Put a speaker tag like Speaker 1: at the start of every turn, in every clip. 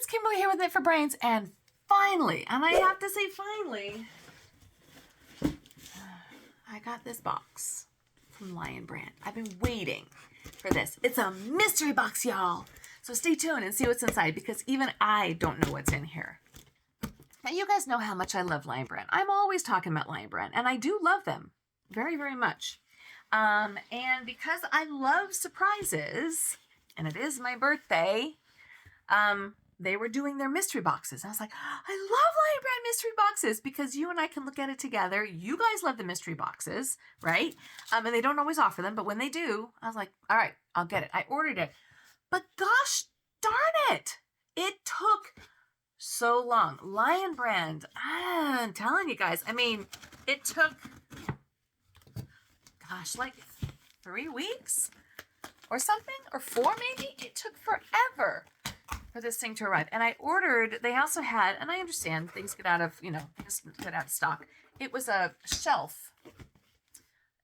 Speaker 1: Kimberly here with Knit for Brains, and finally, and I have to say finally, I got this box from Lion Brand. I've been waiting for this. It's a mystery box, y'all. So stay tuned and see what's inside, because even I don't know what's in here. Now, you guys know how much I love Lion Brand. I'm always talking about Lion Brand, and I do love them very, very much. And because I love surprises, and it is my birthday, they were doing their mystery boxes. I was like, I love Lion Brand mystery boxes because you and I can look at it together. You guys love the mystery boxes, right? And they don't always offer them, but when they do, I was like, all right, I'll get it. I ordered it. But gosh darn it, it took so long. Lion Brand, I'm telling you guys, I mean, it took, gosh, like 3 weeks or something, or 4 maybe. It took forever for this thing to arrive. And I ordered, they also had, and I understand things get out of, things get out of stock. It was a shelf.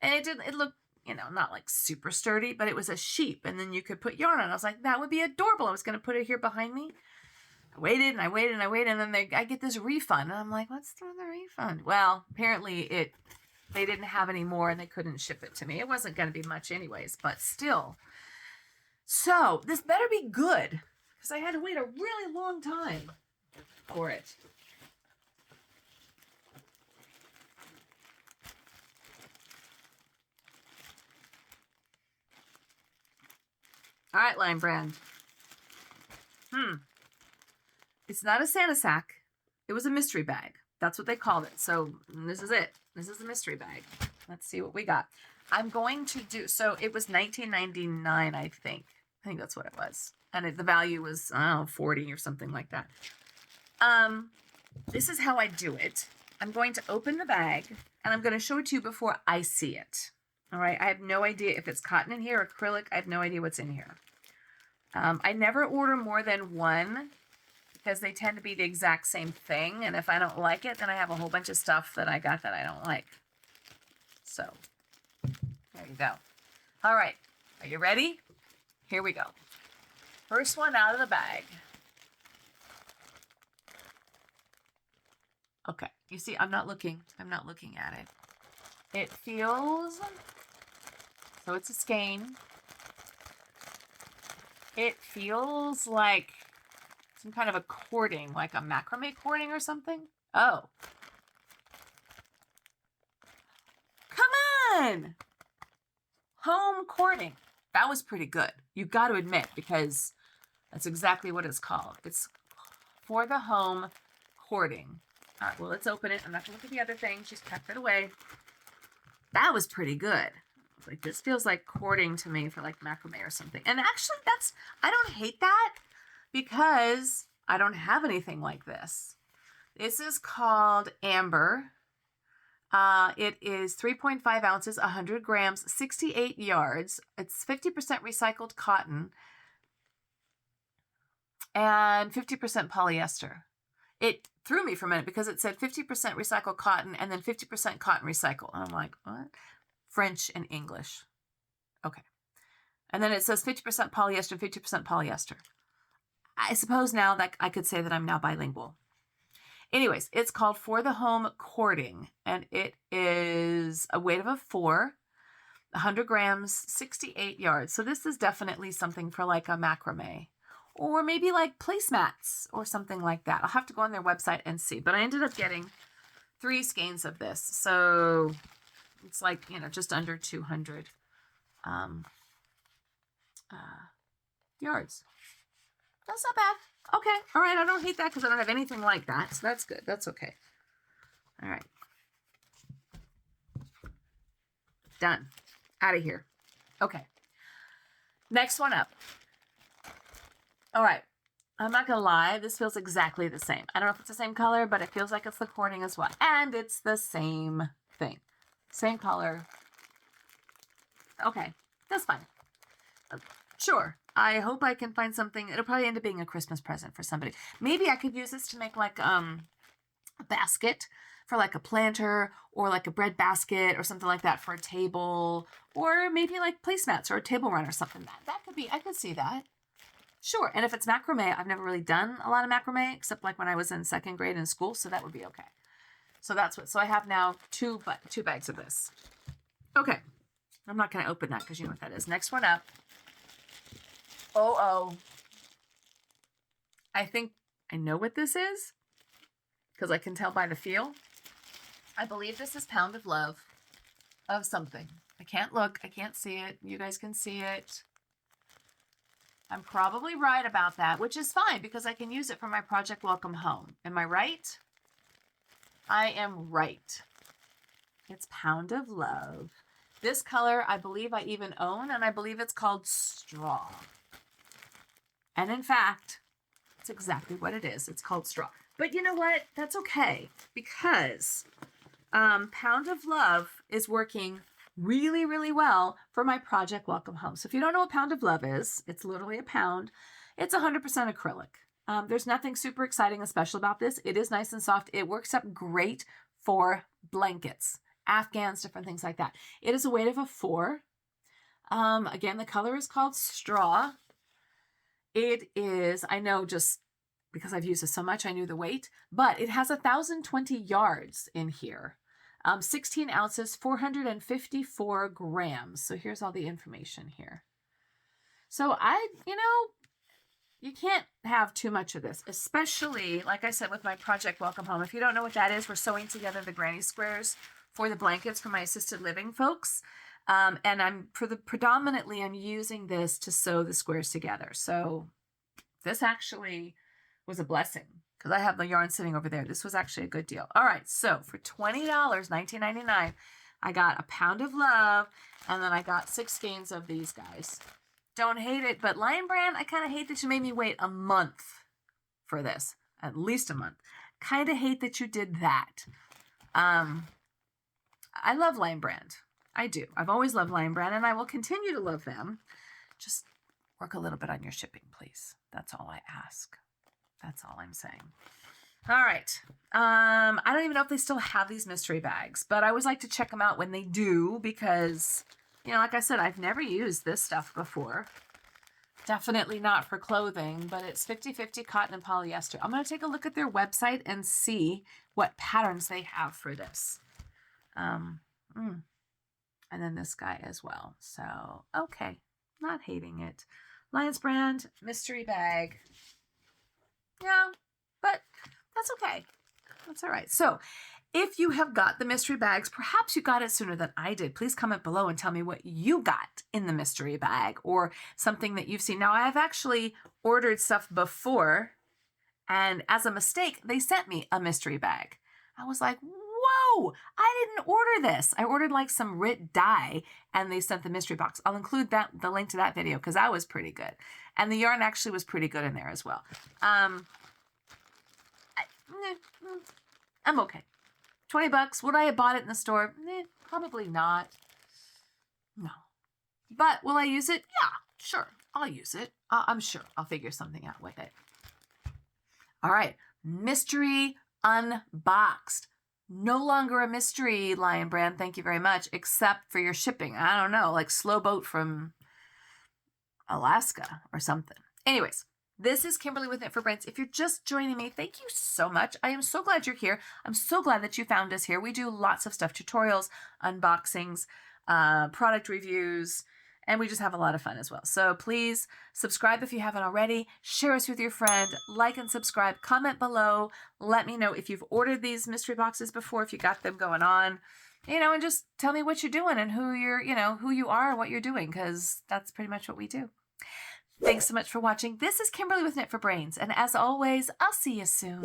Speaker 1: And it looked, not like super sturdy, but it was a sheep. And then you could put yarn on. I was like, that would be adorable. I was going to put it here behind me. I waited and I waited and I waited. And then I get this refund. And I'm like, what's the refund? Well, apparently they didn't have any more and they couldn't ship it to me. It wasn't going to be much anyways, but still. So this better be good, because I had to wait a really long time for it. All right, Lion Brand. It's not a Santa sack. It was a mystery bag. That's what they called it. So this is it. This is the mystery bag. Let's see what we got. I'm going to do, so it was $19.99, I think. I think that's what it was. And the value was, I don't know, 40 or something like that. This is how I do it. I'm going to open the bag, and I'm going to show it to you before I see it. All right, I have no idea if it's cotton in here, acrylic. I have no idea what's in here. I never order more than one because they tend to be the exact same thing. And if I don't like it, then I have a whole bunch of stuff that I got that I don't like. So there you go. All right, are you ready? Here we go. First one out of the bag. Okay, you see, I'm not looking at it. It feels, so it's a skein. It feels like some kind of a cording, like a macrame cording or something. Oh. Come on! Home cording. That was pretty good. You got to admit, because that's exactly what it's called. It's for the home cording. All right, well, let's open it. I'm not going to look at the other thing. She's tucked it away. That was pretty good. Like, this feels like cording to me for like macrame or something. And actually, I don't hate that because I don't have anything like this. This is called Amber. It is 3.5 ounces, 100 grams, 68 yards. It's 50% recycled cotton and 50% polyester. It threw me for a minute because it said 50% recycled cotton and then 50% cotton recycled. And I'm like, what? French and English. Okay. And then it says 50% polyester, 50% polyester. I suppose now that I could say that I'm now bilingual. Anyways, it's called For the Home Cording, and it is a weight of 4, 100 grams, 68 yards. So this is definitely something for like a macrame or maybe like placemats or something like that. I'll have to go on their website and see, but I ended up getting 3 skeins of this. So it's like, just under 200 yards. That's not bad. Okay. All right. I don't hate that because I don't have anything like that. So that's good. That's okay. All right. Done. Out of here. Okay. Next one up. All right. I'm not going to lie. This feels exactly the same. I don't know if it's the same color, but it feels like it's the cording as well. And it's the same thing. Same color. Okay. That's fine. Sure. I hope I can find something. It'll probably end up being a Christmas present for somebody. Maybe I could use this to make like a basket for like a planter or like a bread basket or something like that for a table, or maybe like placemats or a table run or something. That could be, I could see that. Sure. And if it's macrame, I've never really done a lot of macrame except like when I was in 2nd grade in school. So that would be okay. So that's what, so I have now two bags of this. Okay. I'm not going to open that because you know what that is. Next one up. Oh. I think I know what this is because I can tell by the feel. I believe this is Pound of Love of something. I can't look. I can't see it. You guys can see it. I'm probably right about that, which is fine because I can use it for my project Welcome Home. Am I right? I am right. It's Pound of Love. This color, I believe I even own, and I believe it's called Straw. And in fact, it's exactly what it is. It's called Straw. But you know what? That's okay because Pound of Love is working really, really well for my project Welcome Home. So if you don't know what Pound of Love is, it's literally a pound. It's 100% acrylic. There's nothing super exciting and special about this. It is nice and soft. It works up great for blankets, Afghans, different things like that. It is a weight of a 4. Again, the color is called Straw. It is, I know just because I've used this so much, I knew the weight, but it has 1,020 yards in here. 16 ounces, 454 grams. So here's all the information here. So you can't have too much of this, especially, like I said, with my project Welcome Home. If you don't know what that is, we're sewing together the granny squares for the blankets for my assisted living folks. And predominantly I'm using this to sew the squares together. So this actually was a blessing because I have the yarn sitting over there. This was actually a good deal. All right. So for $20, $19.99, I got a Pound of Love, and then I got 6 skeins of these guys. Don't hate it, but Lion Brand, I kind of hate that you made me wait a month for this, at least a month. Kind of hate that you did that. I love Lion Brand. I do. I've always loved Lion Brand, and I will continue to love them. Just work a little bit on your shipping, please. That's all I ask. That's all I'm saying. All right. I don't even know if they still have these mystery bags, but I always like to check them out when they do because, like I said, I've never used this stuff before. Definitely not for clothing, but it's 50-50 cotton and polyester. I'm going to take a look at their website and see what patterns they have for this. And then this guy as well. So, okay. Not hating it. Lions Brand, mystery bag. Yeah, but that's okay. That's all right. So if you have got the mystery bags, perhaps you got it sooner than I did. Please comment below and tell me what you got in the mystery bag or something that you've seen. Now, I've actually ordered stuff before, and as a mistake, they sent me a mystery bag. I was like, whoa, I didn't order this. I ordered like some Rit dye, and they sent the mystery box. I'll include the link to that video because that was pretty good. And the yarn actually was pretty good in there as well. I'm okay. $20. Would I have bought it in the store? Probably not. No. But will I use it? Yeah, sure. I'll use it. I'm sure I'll figure something out with it. All right. Mystery unboxed. No longer a mystery, Lion Brand. Thank you very much, except for your shipping. I don't know, like slow boat from Alaska or something. Anyways, this is Kimberly with Knit for Brains. If you're just joining me, thank you so much. I am so glad you're here. I'm so glad that you found us here. We do lots of stuff, tutorials, unboxings, product reviews, and we just have a lot of fun as well. So please subscribe if you haven't already. Share us with your friend. Like and subscribe. Comment below. Let me know if you've ordered these mystery boxes before, if you got them going on. And just tell me what you're doing and who you are and what you're doing, because that's pretty much what we do. Thanks so much for watching. This is Kimberly with Knit for Brains, and as always, I'll see you soon.